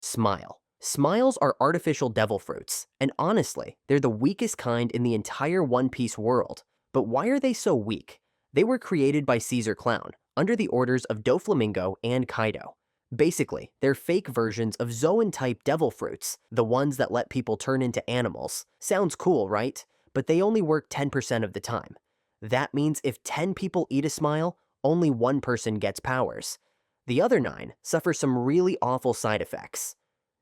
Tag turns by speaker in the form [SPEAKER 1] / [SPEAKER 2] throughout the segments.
[SPEAKER 1] Smile. Smiles are artificial devil fruits, and honestly, they're the weakest kind in the entire One Piece world. But why are they so weak? They were created by Caesar Clown, under the orders of Doflamingo and Kaido. Basically, they're fake versions of Zoan-type Devil Fruits, the ones that let people turn into animals. Sounds cool, right? But they only work 10% of the time. That means if 10 people eat a smile, only one person gets powers. The other 9 suffer some really awful side effects.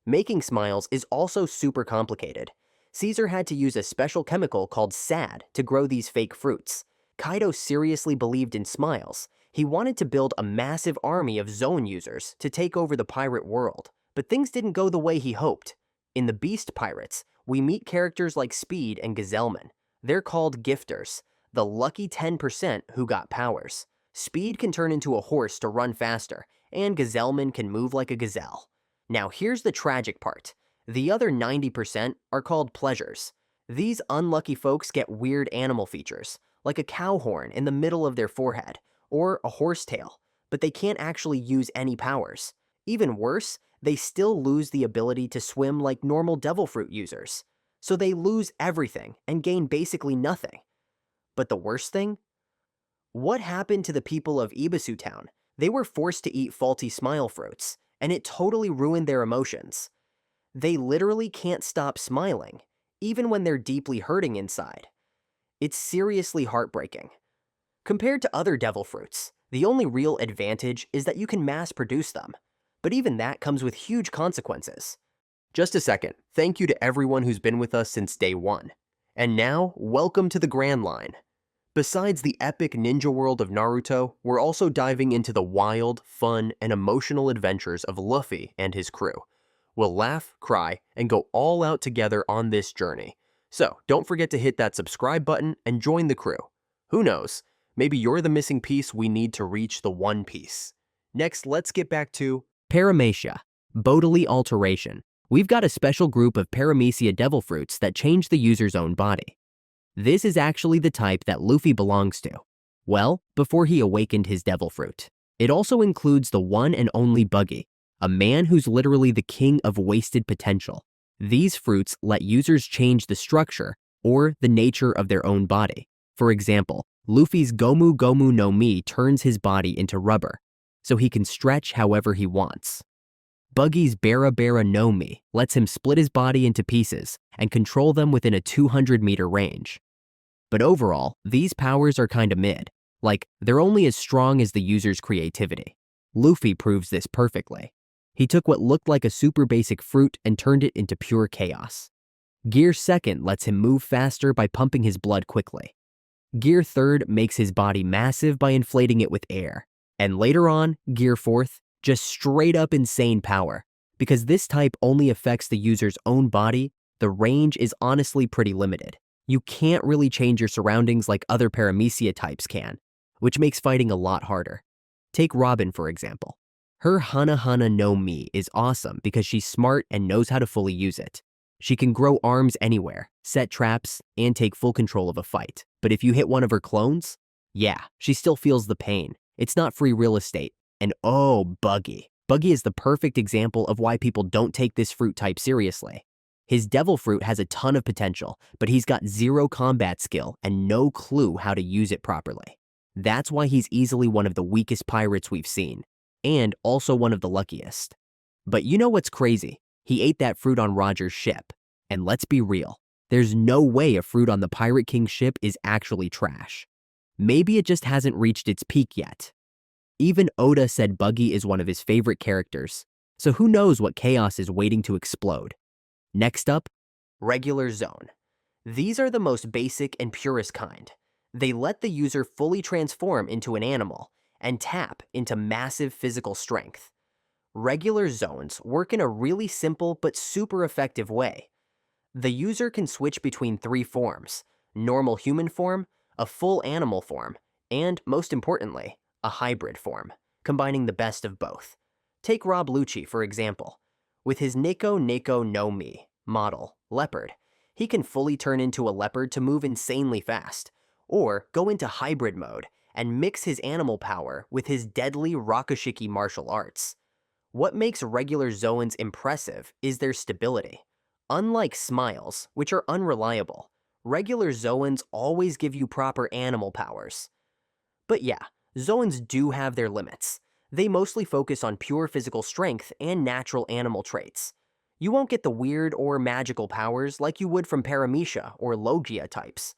[SPEAKER 1] Making smiles is also super complicated. Caesar had to use a special chemical called SAD to grow these fake fruits. Kaido seriously believed in smiles. He wanted to build a massive army of zoen users to take over the pirate world, but things didn't go the way he hoped. In the Beast Pirates, we meet characters like Speed and Gazelman. They're called gifters, the lucky 10% who got powers. Speed can turn into a horse to run faster, and Gazelman can move like a gazelle. Now here's the tragic part. The other 90% are called pleasures. These unlucky folks get weird animal features, like a cow horn in the middle of their forehead, or a horse tail, but they can't actually use any powers. Even worse, they still lose the ability to swim like normal devil fruit users. So they lose everything and gain basically nothing. But the worst thing? What happened to the people of Ibisu Town? They were forced to eat faulty smile fruits, and it totally ruined their emotions. They literally can't stop smiling, even when they're deeply hurting inside. It's seriously heartbreaking. Compared to other devil fruits, the only real advantage is that you can mass produce them, but even that comes with huge consequences. Just a second, thank you to everyone who's been with us since day one. And now, welcome to the Grand Line. Besides the epic ninja world of Naruto, we're also diving into the wild, fun, and emotional adventures of Luffy and his crew. We'll laugh, cry, and go all out together on this journey. So don't forget to hit that subscribe button and join the crew. Who knows? Maybe you're the missing piece we need to reach the One Piece. Next, let's get back to parramia, bodily alteration. We've got a special group of parramia devil fruits that change the user's own body. This is actually the type that Luffy belongs to. Well, before he awakened his devil fruit. It also includes the one and only Buggy, a man who's literally the king of wasted potential. These fruits let users change the structure or the nature of their own body. For example, Luffy's Gomu Gomu no Mi turns his body into rubber, so he can stretch however he wants. Buggy's Bara Bara no Mi lets him split his body into pieces and control them within a 200-meter range. But overall, these powers are kinda mid. Like, they're only as strong as the user's creativity. Luffy proves this perfectly. He took what looked like a super basic fruit and turned it into pure chaos. Gear 2nd lets him move faster by pumping his blood quickly. Gear 3rd makes his body massive by inflating it with air. And later on, Gear 4th, just straight up insane power. Because this type only affects the user's own body, the range is honestly pretty limited. You can't really change your surroundings like other parramia types can, which makes fighting a lot harder. Take Robin, for example. Her Hana Hana no Mi is awesome because she's smart and knows how to fully use it. She can grow arms anywhere, set traps, and take full control of a fight. But if you hit one of her clones, yeah, she still feels the pain. It's not free real estate. And oh, Buggy. Buggy is the perfect example of why people don't take this fruit type seriously. His devil fruit has a ton of potential, but he's got zero combat skill and no clue how to use it properly. That's why he's easily one of the weakest pirates we've seen, and also one of the luckiest. But you know what's crazy? He ate that fruit on Roger's ship. And let's be real, there's no way a fruit on the Pirate King's ship is actually trash. Maybe it just hasn't reached its peak yet. Even Oda said Buggy is one of his favorite characters, so who knows what chaos is waiting to explode. Next up, regular zoen. These are the most basic and purest kind. They let the user fully transform into an animal and tap into massive physical strength. Regular zoens work in a really simple but super effective way. The user can switch between 3 forms: normal human form, a full animal form, and, most importantly, a hybrid form, combining the best of both. Take Rob Lucci, for example. With his Neko Neko no Mi model, Leopard, he can fully turn into a leopard to move insanely fast, or go into hybrid mode and mix his animal power with his deadly Rakushiki martial arts. What makes regular zoans impressive is their stability. Unlike smiles, which are unreliable, regular zoans always give you proper animal powers. But yeah, zoans do have their limits. They mostly focus on pure physical strength and natural animal traits. You won't get the weird or magical powers like you would from parramia or logia types.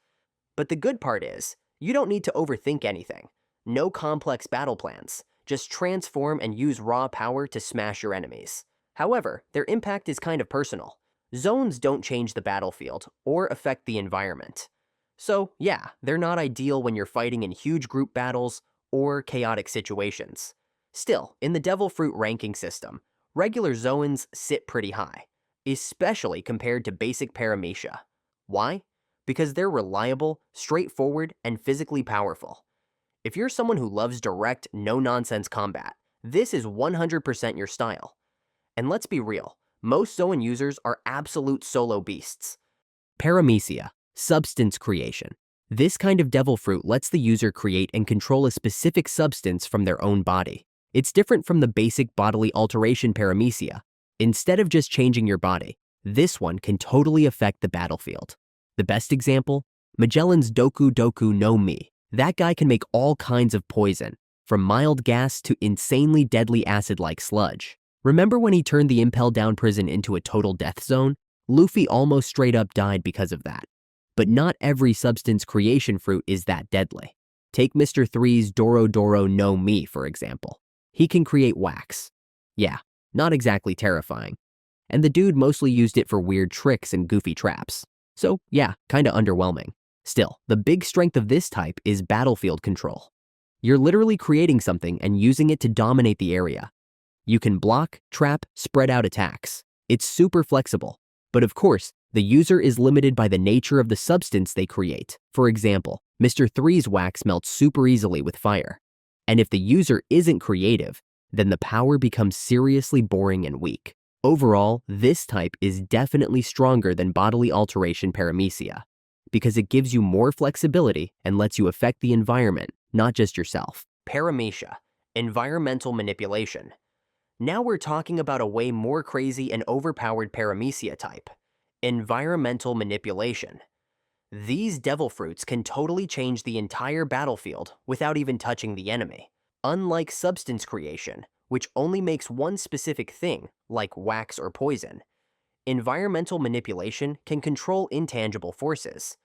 [SPEAKER 1] But the good part is, you don't need to overthink anything. No complex battle plans. Just transform and use raw power to smash your enemies. However, their impact is kind of personal. Zones don't change the battlefield or affect the environment. So yeah, they're not ideal when you're fighting in huge group battles or chaotic situations. Still, in the Devil Fruit ranking system, regular zones sit pretty high, especially compared to basic parramia. Why? Because they're reliable, straightforward, and physically powerful. If you're someone who loves direct, no-nonsense combat, this is 100% your style. And let's be real, most Zoan users are absolute solo beasts. Parramia, substance creation. This kind of devil fruit lets the user create and control a specific substance from their own body. It's different from the basic bodily alteration parramia. Instead of just changing your body, this one can totally affect the battlefield. The best example? Magellan's Doku Doku no Mi. That guy can make all kinds of poison, from mild gas to insanely deadly acid-like sludge. Remember when he turned the Impel Down prison into a total death zone? Luffy almost straight up died because of that. But not every substance creation fruit is that deadly. Take Mr. 3's Doro Doro no Mi, for example. He can create wax. Yeah, not exactly terrifying. And the dude mostly used it for weird tricks and goofy traps. So yeah, kinda underwhelming. Still, the big strength of this type is battlefield control. You're literally creating something and using it to dominate the area. You can block, trap, spread out attacks. It's super flexible. But of course, the user is limited by the nature of the substance they create. For example, Mr. 3's wax melts super easily with fire. And if the user isn't creative, then the power becomes seriously boring and weak. Overall, this type is definitely stronger than bodily alteration parramia, because it gives you more flexibility and lets you affect the environment, not just yourself. Parramia, environmental manipulation. Now we're talking about a way more crazy and overpowered parramia type, environmental manipulation. These devil fruits can totally change the entire battlefield without even touching the enemy. Unlike substance creation, which only makes one specific thing, like wax or poison, environmental manipulation can control intangible forces.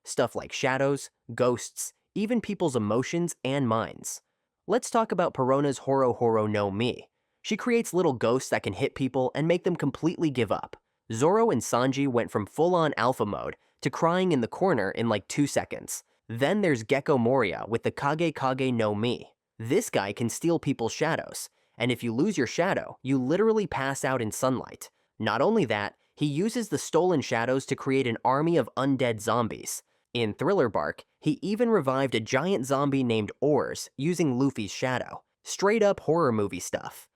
[SPEAKER 1] Stuff like shadows, ghosts, even people's emotions and minds. Let's talk about Perona's Horo Horo no Mi. She creates little ghosts that can hit people and make them completely give up. Zoro and Sanji went from full-on alpha mode to crying in the corner in like 2 seconds. Then there's Gecko Moria with the Kage Kage no Mi. This guy can steal people's shadows, and if you lose your shadow, you literally pass out in sunlight. Not only that, he uses the stolen shadows to create an army of undead zombies. In Thriller Bark, he even revived a giant zombie named Oars using Luffy's shadow. Straight up horror movie stuff.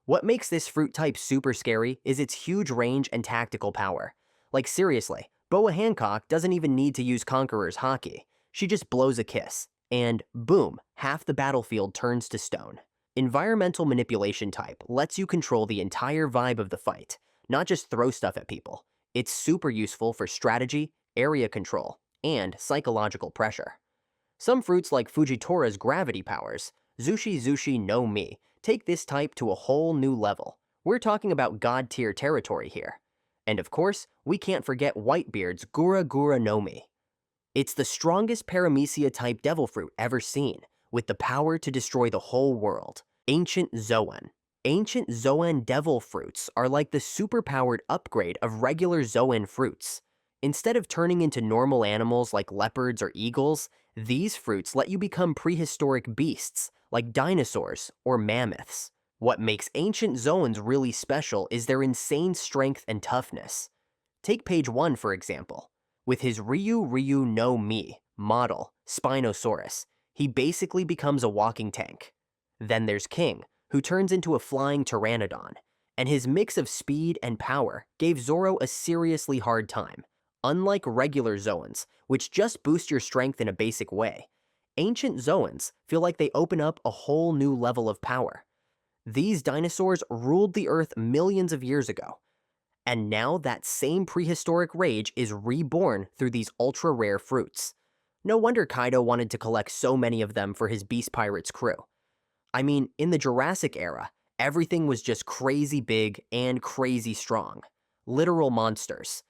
[SPEAKER 1] What makes this fruit type super scary is its huge range and tactical power. Like seriously, Boa Hancock doesn't even need to use Conqueror's Haki. She just blows a kiss, and boom, half the battlefield turns to stone. Environmental manipulation type lets you control the entire vibe of the fight, not just throw stuff at people. It's super useful for strategy, area control, and psychological pressure. Some fruits like Fujitora's gravity powers, Zushi Zushi no Mi, take this type to a whole new level. We're talking about god-tier territory here. And of course, we can't forget Whitebeard's Gura Gura no Mi. It's the strongest parramia type devil fruit ever seen, with the power to destroy the whole world. Ancient Zoan. Ancient Zoan devil fruits are like the superpowered upgrade of regular Zoan fruits. Instead of turning into normal animals like leopards or eagles, these fruits let you become prehistoric beasts like dinosaurs or mammoths. What makes ancient zoans really special is their insane strength and toughness. Take page 1 for example. With his Ryu Ryu no Mi model, Spinosaurus, he basically becomes a walking tank. Then there's King, who turns into a flying pteranodon, and his mix of speed and power gave Zoro a seriously hard time. Unlike regular zoans, which just boost your strength in a basic way, ancient zoans feel like they open up a whole new level of power. These dinosaurs ruled the Earth millions of years ago. And now that same prehistoric rage is reborn through these ultra-rare fruits. No wonder Kaido wanted to collect so many of them for his Beast Pirates crew. I mean, in the Jurassic era, everything was just crazy big and crazy strong. Literal monsters.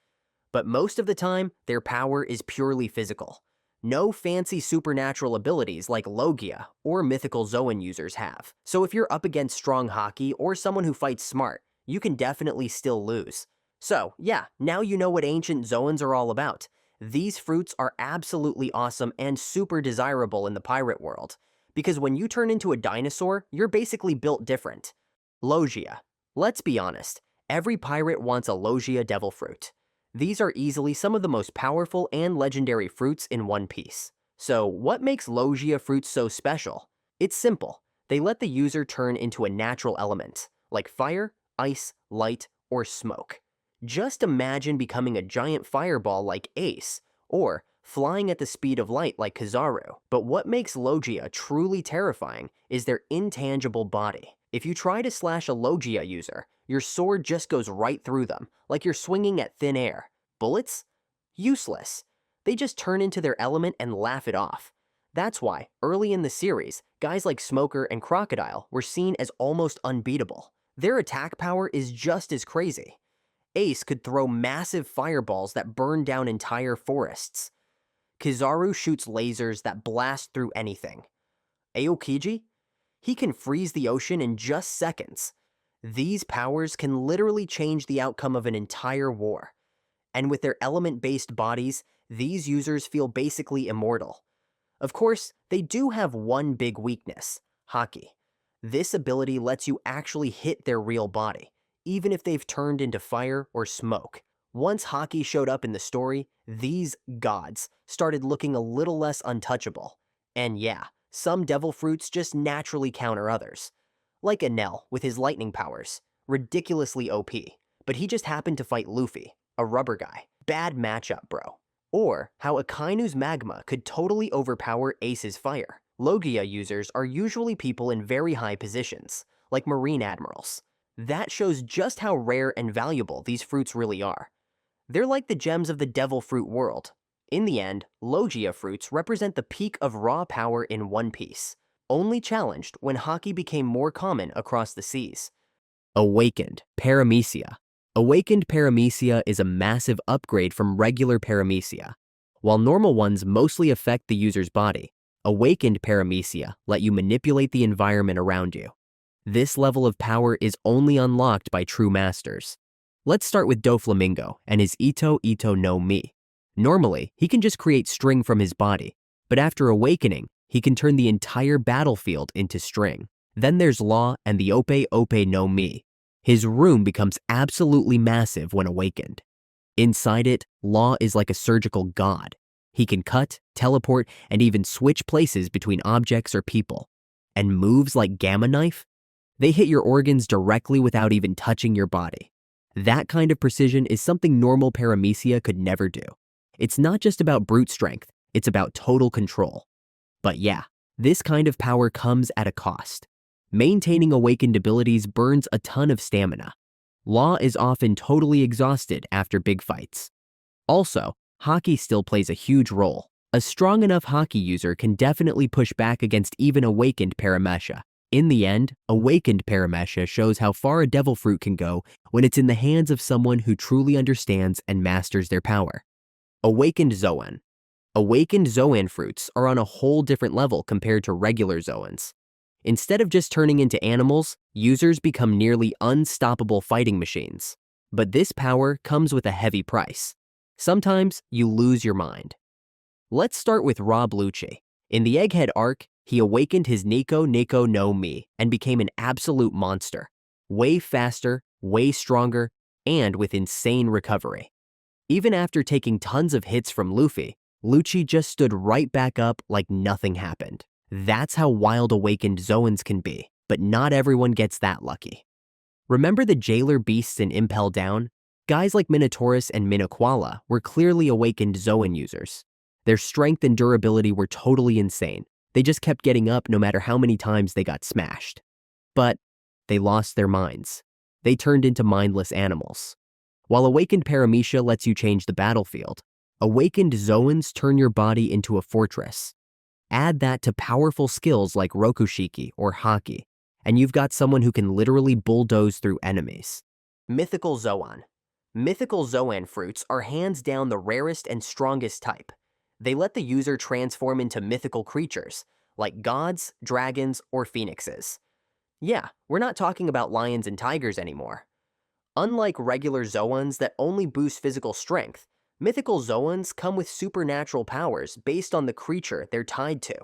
[SPEAKER 1] But most of the time, their power is purely physical. No fancy supernatural abilities like logia or mythical zoen users have. So if you're up against strong Haki or someone who fights smart, you can definitely still lose. So yeah, now you know what ancient zoens are all about. These fruits are absolutely awesome and super desirable in the pirate world. Because when you turn into a dinosaur, you're basically built different. Logia. Let's be honest, every pirate wants a logia devil fruit. These are easily some of the most powerful and legendary fruits in One Piece. So what makes logia fruits so special? It's simple. They let the user turn into a natural element, like fire, ice, light, or smoke. Just imagine becoming a giant fireball like Ace, or flying at the speed of light like Kizaru. But what makes logia truly terrifying is their intangible body. If you try to slash a logia user, your sword just goes right through them, like you're swinging at thin air. Bullets? Useless. They just turn into their element and laugh it off. That's why, early in the series, guys like Smoker and Crocodile were seen as almost unbeatable. Their attack power is just as crazy. Ace could throw massive fireballs that burn down entire forests. Kizaru shoots lasers that blast through anything. Aokiji? He can freeze the ocean in just seconds. These powers can literally change the outcome of an entire war. And with their element-based bodies, these users feel basically immortal. Of course, they do have one big weakness, Haki. This ability lets you actually hit their real body, even if they've turned into fire or smoke. Once Haki showed up in the story, these gods started looking a little less untouchable. And yeah, some devil fruits just naturally counter others. Like Enel with his lightning powers, ridiculously OP, but he just happened to fight Luffy, a rubber guy. Bad matchup, bro. Or how Akainu's magma could totally overpower Ace's fire. Logia users are usually people in very high positions, like marine admirals. That shows just how rare and valuable these fruits really are. They're like the gems of the devil fruit world. In the end, Logia fruits represent the peak of raw power in One Piece, only challenged when Haki became more common across the seas. Awakened Paramecia. Awakened Paramecia is a massive upgrade from regular Paramecia. While normal ones mostly affect the user's body, Awakened Paramecia let you manipulate the environment around you. This level of power is only unlocked by true masters. Let's start with Doflamingo and his Ito Ito no Mi. Normally, he can just create string from his body, but after awakening, he can turn the entire battlefield into string. Then there's Law and the Ope Ope no Mi. His room becomes absolutely massive when awakened. Inside it, Law is like a surgical god. He can cut, teleport, and even switch places between objects or people. And moves like Gamma Knife? They hit your organs directly without even touching your body. That kind of precision is something normal Paramecia could never do. It's not just about brute strength, it's about total control. But yeah, this kind of power comes at a cost. Maintaining awakened abilities burns a ton of stamina. Law is often totally exhausted after big fights. Also, Haki still plays a huge role. A strong enough Haki user can definitely push back against even awakened Paramecia. In the end, awakened Paramecia shows how far a devil fruit can go when it's in the hands of someone who truly understands and masters their power. Awakened Zoen. Awakened zoen fruits are on a whole different level compared to regular zoens. Instead of just turning into animals, users become nearly unstoppable fighting machines. But this power comes with a heavy price. Sometimes you lose your mind. Let's start with Rob Lucci. In the Egghead arc, he awakened his Nico Nico no Mi and became an absolute monster. Way faster, way stronger, and with insane recovery. Even after taking tons of hits from Luffy, Lucci just stood right back up like nothing happened. That's how wild awakened zoens can be, but not everyone gets that lucky. Remember the jailer beasts in Impel Down? Guys like Minotaurus and Minoquala were clearly awakened zoen users. Their strength and durability were totally insane. They just kept getting up no matter how many times they got smashed. But they lost their minds. They turned into mindless animals. While awakened parramia lets you change the battlefield, awakened zoens turn your body into a fortress. Add that to powerful skills like rokushiki or haki, and you've got someone who can literally bulldoze through enemies. Mythical Zoan. Mythical zoen fruits are hands down the rarest and strongest type. They let the user transform into mythical creatures, like gods, dragons, or phoenixes. Yeah, we're not talking about lions and tigers anymore. Unlike regular zoans that only boost physical strength, mythical zoans come with supernatural powers based on the creature they're tied to.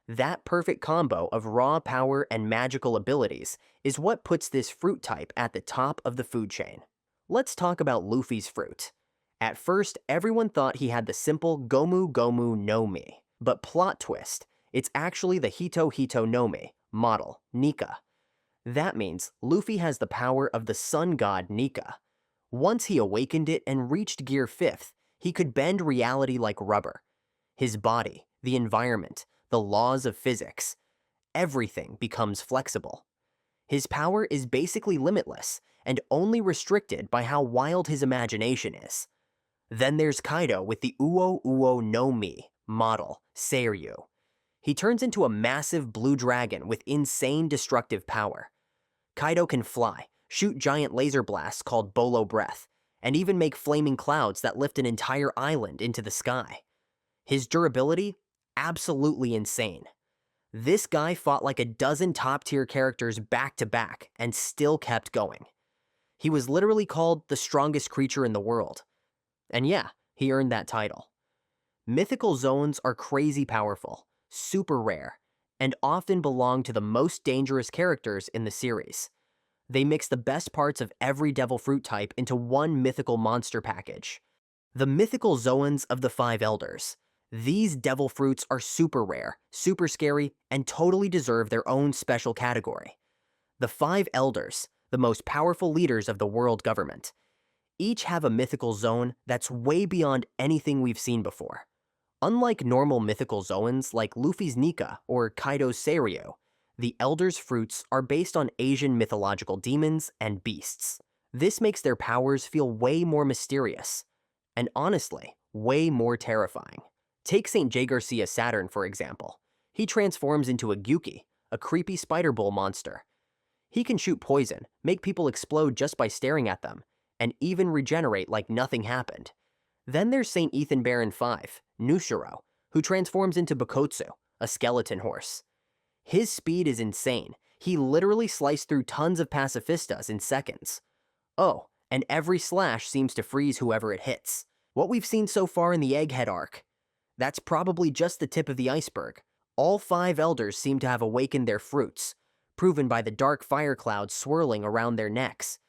[SPEAKER 1] That perfect combo of raw power and magical abilities is what puts this fruit type at the top of the food chain. Let's talk about Luffy's fruit. At first, everyone thought he had the simple Gomu Gomu no Mi, but plot twist, it's actually the Hito Hito no Mi, model, Nika. That means Luffy has the power of the sun god Nika. Once he awakened it and reached Gear 5th, he could bend reality like rubber. His body, the environment, the laws of physics, everything becomes flexible. His power is basically limitless and only restricted by how wild his imagination is. Then there's Kaido with the Uo Uo no Mi, model, Seiryu. He turns into a massive blue dragon with insane destructive power. Kaido can fly, shoot giant laser blasts called Bolo Breath, and even make flaming clouds that lift an entire island into the sky. His durability? Absolutely insane. This guy fought like a dozen top-tier characters back-to-back and still kept going. He was literally called the strongest creature in the world. And yeah, he earned that title. Mythical zones are crazy powerful, super rare, and often belong to the most dangerous characters in the series. They mix the best parts of every devil fruit type into one mythical monster package. The mythical zoens of the Five Elders. These devil fruits are super rare, super scary, and totally deserve their own special category. The Five Elders, the most powerful leaders of the world government, each have a mythical zone that's way beyond anything we've seen before. Unlike normal mythical zoens like Luffy's Nika or Kaido's Seiryu, the Elders' fruits are based on Asian mythological demons and beasts. This makes their powers feel way more mysterious, and honestly, way more terrifying. Take St. J. Garcia Saturn, for example. He transforms into a Gyuki, a creepy spider bull monster. He can shoot poison, make people explode just by staring at them, and even regenerate like nothing happened. Then there's St. Ethan Baron 5, Nushiro, who transforms into Bokotsu, a skeleton horse. His speed is insane. He literally sliced through tons of pacifistas in seconds. Oh, and every slash seems to freeze whoever it hits. What we've seen so far in the Egghead arc, that's probably just the tip of the iceberg. All five elders seem to have awakened their fruits, proven by the dark fire clouds swirling around their necks.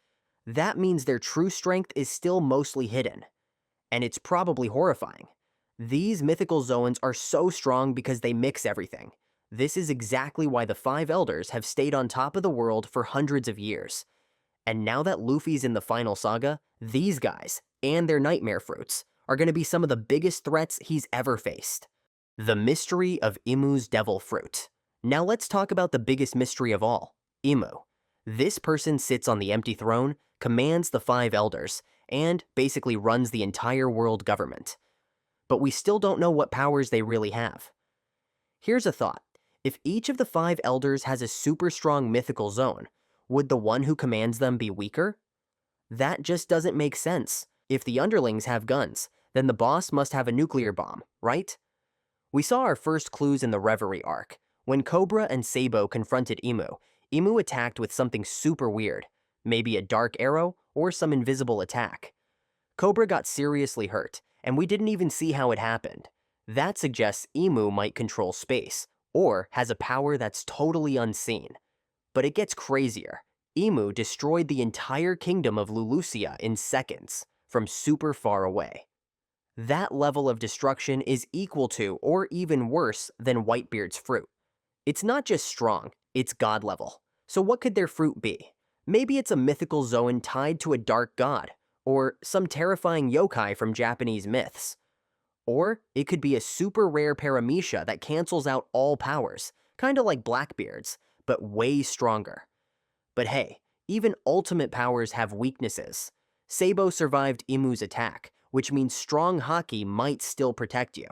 [SPEAKER 1] That means their true strength is still mostly hidden. And it's probably horrifying. These mythical zones are so strong because they mix everything. This is exactly why the Five Elders have stayed on top of the world for hundreds of years. And now that Luffy's in the final saga, these guys, and their nightmare fruits, are going to be some of the biggest threats he's ever faced. The mystery of Imu's devil fruit. Now let's talk about the biggest mystery of all, Imu. This person sits on the empty throne, commands the Five Elders, and basically runs the entire world government. But we still don't know what powers they really have. Here's a thought. If each of the Five Elders has a super strong mythical zone, would the one who commands them be weaker? That just doesn't make sense. If the underlings have guns, then the boss must have a nuclear bomb, right? We saw our first clues in the Reverie arc. When Cobra and Sabo confronted Imu, Imu attacked with something super weird, maybe a dark arrow or some invisible attack. Cobra got seriously hurt, and we didn't even see how it happened. That suggests Imu might control space, or has a power that's totally unseen. But it gets crazier. Imu destroyed the entire kingdom of Lulusia in seconds, from super far away. That level of destruction is equal to, or even worse, than Whitebeard's fruit. It's not just strong, it's god level. So what could their fruit be? Maybe it's a mythical zoan tied to a dark god, or some terrifying yokai from Japanese myths. Or it could be a super rare parramia that cancels out all powers, kinda like Blackbeard's, but way stronger. But hey, even ultimate powers have weaknesses. Sabo survived Imu's attack, which means strong Haki might still protect you.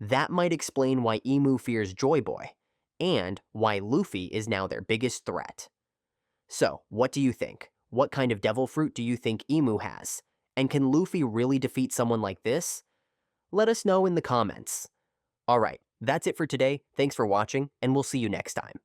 [SPEAKER 1] That might explain why Imu fears Joy Boy, and why Luffy is now their biggest threat. So, what do you think? What kind of devil fruit do you think Imu has? And can Luffy really defeat someone like this? Let us know in the comments. Alright, that's it for today. Thanks for watching, and we'll see you next time.